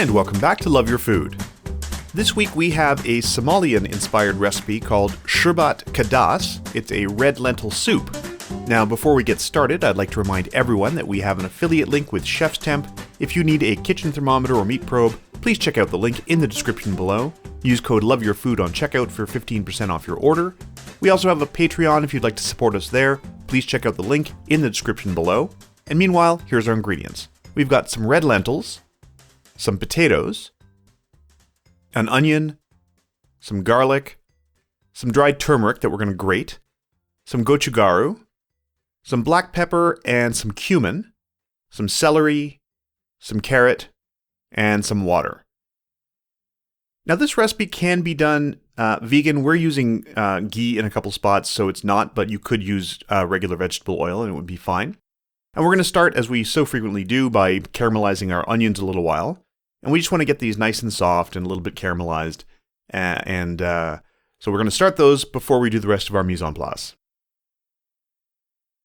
And welcome back to Love Your Food. This week we have a Somalian-inspired recipe called Shurbat Cadas. It's a red lentil soup. Now, before we get started, I'd like to remind everyone that we have an affiliate link with Chef's Temp. If you need a kitchen thermometer or meat probe, please check out the link in the description below. Use code LOVEYOURFOOD on checkout for 15% off your order. We also have a Patreon if you'd like to support us there. Please check out the link in the description below. And meanwhile, here's our ingredients. We've got some red lentils, some potatoes, an onion, some garlic, some dried turmeric that we're going to grate, some gochugaru, some black pepper and some cumin, some celery, some carrot, and some water. Now this recipe can be done vegan. We're using ghee in a couple spots, so it's not, but you could use regular vegetable oil and it would be fine. And we're going to start, as we so frequently do, by caramelizing our onions a little while. And we just want to get these nice and soft and a little bit caramelized. So we're going to start those before we do the rest of our mise en place.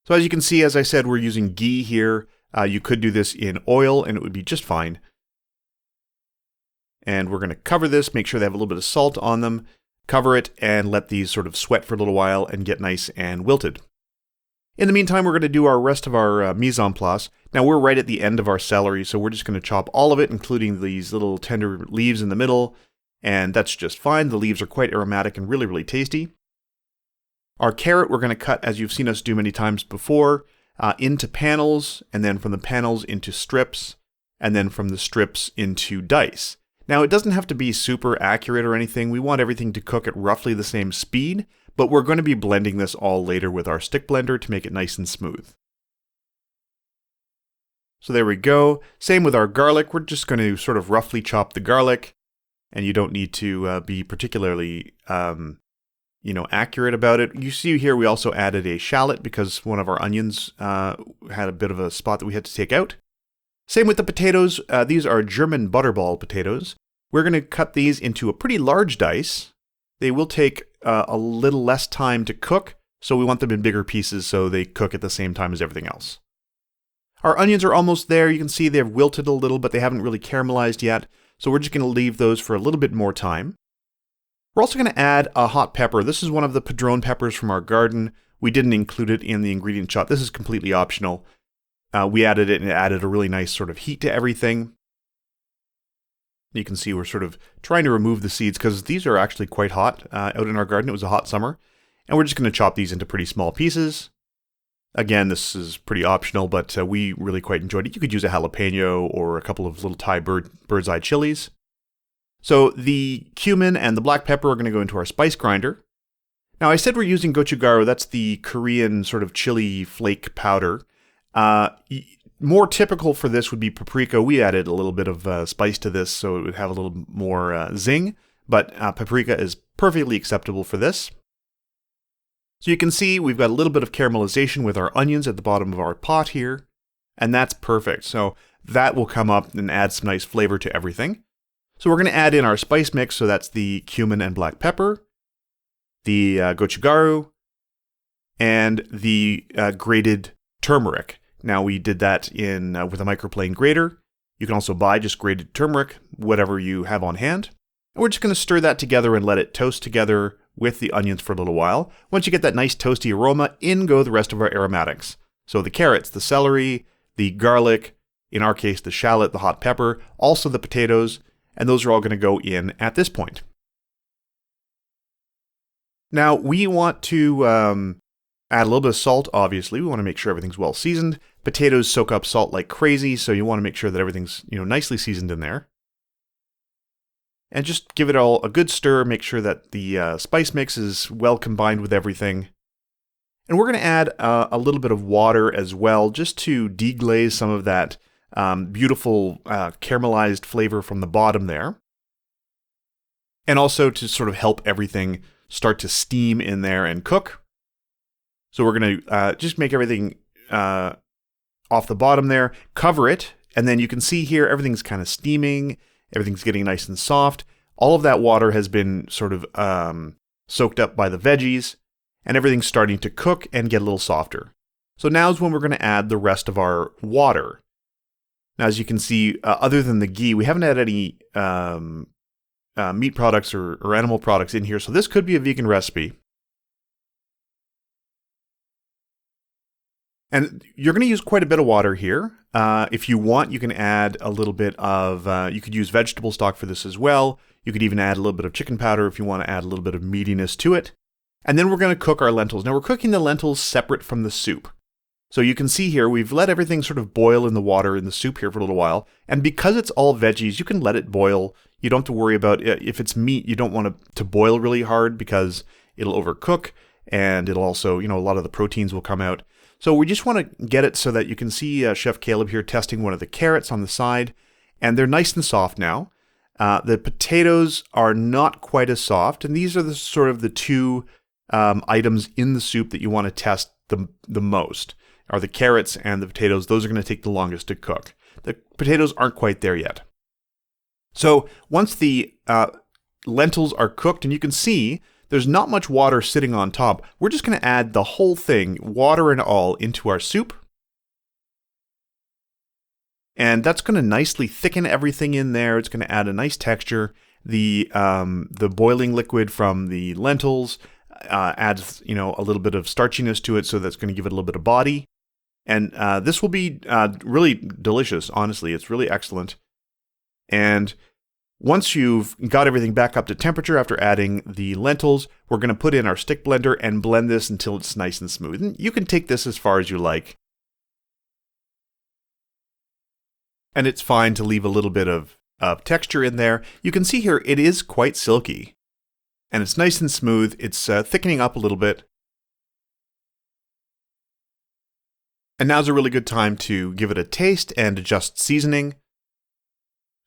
So as you can see, as I said, we're using ghee here. You could do this in oil and it would be just fine. And we're going to cover this, make sure they have a little bit of salt on them, cover it, and let these sort of sweat for a little while and get nice and wilted. In the meantime, we're going to do our rest of our mise en place. Now we're right at the end of our celery, so we're just going to chop all of it, including these little tender leaves in the middle, and that's just fine. The leaves are quite aromatic and really, really tasty. Our carrot we're going to cut, as you've seen us do many times before, into panels, and then from the panels into strips, and then from the strips into dice. Now it doesn't have to be super accurate or anything. We want everything to cook at roughly the same speed, but we're going to be blending this all later with our stick blender to make it nice and smooth. So there we go. Same with our garlic. We're just going to sort of roughly chop the garlic, and you don't need to be particularly, accurate about it. You see here we also added a shallot because one of our onions had a bit of a spot that we had to take out. Same with the potatoes. These are German butterball potatoes. We're going to cut these into a pretty large dice. They will take a little less time to cook, so we want them in bigger pieces so they cook at the same time as everything else. Our onions are almost there. You can see they've wilted a little, but they haven't really caramelized yet, so we're just going to leave those for a little bit more time. We're also going to add a hot pepper. This is one of the padron peppers from our garden. We didn't include it in the ingredient chart. This is completely optional. We added it and it added a really nice sort of heat to everything. You can see we're sort of trying to remove the seeds because these are actually quite hot out in our garden. It was a hot summer. And we're just going to chop these into pretty small pieces. Again, this is pretty optional, but we really quite enjoyed it. You could use a jalapeno or a couple of little Thai bird's eye chilies. So the cumin and the black pepper are going to go into our spice grinder. Now I said we're using gochugaru. That's the Korean sort of chili flake powder. More typical for this would be paprika. We added a little bit of spice to this so it would have a little more zing, but paprika is perfectly acceptable for this. So you can see we've got a little bit of caramelization with our onions at the bottom of our pot here, and that's perfect. So that will come up and add some nice flavor to everything. So we're going to add in our spice mix, so that's the cumin and black pepper, the gochugaru, and the grated turmeric. Now we did that with a microplane grater. You can also buy just grated turmeric, whatever you have on hand. And we're just going to stir that together and let it toast together with the onions for a little while. Once you get that nice toasty aroma, in go the rest of our aromatics. So the carrots, the celery, the garlic, in our case the shallot, the hot pepper, also the potatoes, and those are all going to go in at this point. Now we want to add a little bit of salt, obviously. We want to make sure everything's well seasoned. Potatoes soak up salt like crazy, so you want to make sure that everything's nicely seasoned in there. And just give it all a good stir. Make sure that the spice mix is well combined with everything. And we're going to add a little bit of water as well, just to deglaze some of that beautiful caramelized flavor from the bottom there. And also to sort of help everything start to steam in there and cook. So we're going to just make everything off the bottom there, cover it, and then you can see here everything's kind of steaming, everything's getting nice and soft. All of that water has been sort of soaked up by the veggies, and everything's starting to cook and get a little softer. So now's when we're going to add the rest of our water. Now, as you can see, other than the ghee, we haven't had any meat products or animal products in here, so this could be a vegan recipe. And you're going to use quite a bit of water here. If you want, you can add a little bit of, you could use vegetable stock for this as well. You could even add a little bit of chicken powder if you want to add a little bit of meatiness to it. And then we're going to cook our lentils. Now we're cooking the lentils separate from the soup. So you can see here, we've let everything sort of boil in the water in the soup here for a little while. And because it's all veggies, you can let it boil. You don't have to worry about, if it's meat, you don't want it to boil really hard because it'll overcook. And it'll also, a lot of the proteins will come out. So we just want to get it so that you can see Chef Caleb here testing one of the carrots on the side. And they're nice and soft now. The potatoes are not quite as soft. And these are the sort of the two items in the soup that you want to test the most. Are the carrots and the potatoes. Those are going to take the longest to cook. The potatoes aren't quite there yet. So once the lentils are cooked, and you can see there's not much water sitting on top, we're just going to add the whole thing, water and all, into our soup. And that's going to nicely thicken everything in there. It's going to add a nice texture. The boiling liquid from the lentils adds, a little bit of starchiness to it, so that's going to give it a little bit of body. And this will be really delicious, honestly. It's really excellent. And once you've got everything back up to temperature after adding the lentils, we're going to put in our stick blender and blend this until it's nice and smooth. And you can take this as far as you like. And it's fine to leave a little bit of texture in there. You can see here, it is quite silky. And it's nice and smooth. It's thickening up a little bit. And now's a really good time to give it a taste and adjust seasoning.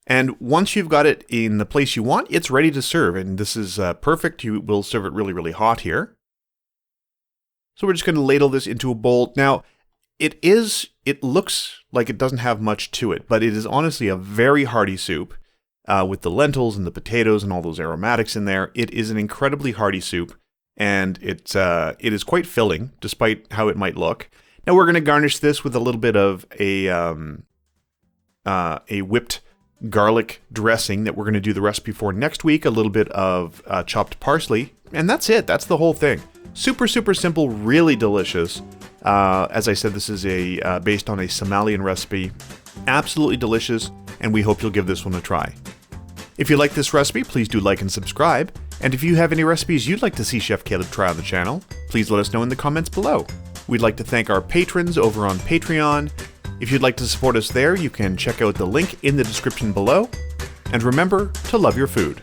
And once you've got it in the place you want, it's ready to serve. And this is perfect. You will serve it really, really hot here. So we're just going to ladle this into a bowl. Now, it looks like it doesn't have much to it, but it is honestly a very hearty soup with the lentils and the potatoes and all those aromatics in there. It is an incredibly hearty soup, and it is quite filling, despite how it might look. Now we're going to garnish this with a little bit of a whipped garlic dressing that we're going to do the recipe for next week, a little bit of chopped parsley, and that's it. That's the whole thing. Super, super simple, really delicious. As I said, this is based on a Somalian recipe. Absolutely delicious, and we hope you'll give this one a try. If you like this recipe, please do like and subscribe. And if you have any recipes you'd like to see Chef Caleb try on the channel, please let us know in the comments below. We'd like to thank our patrons over on Patreon. If you'd like to support us there, you can check out the link in the description below. And remember to love your food.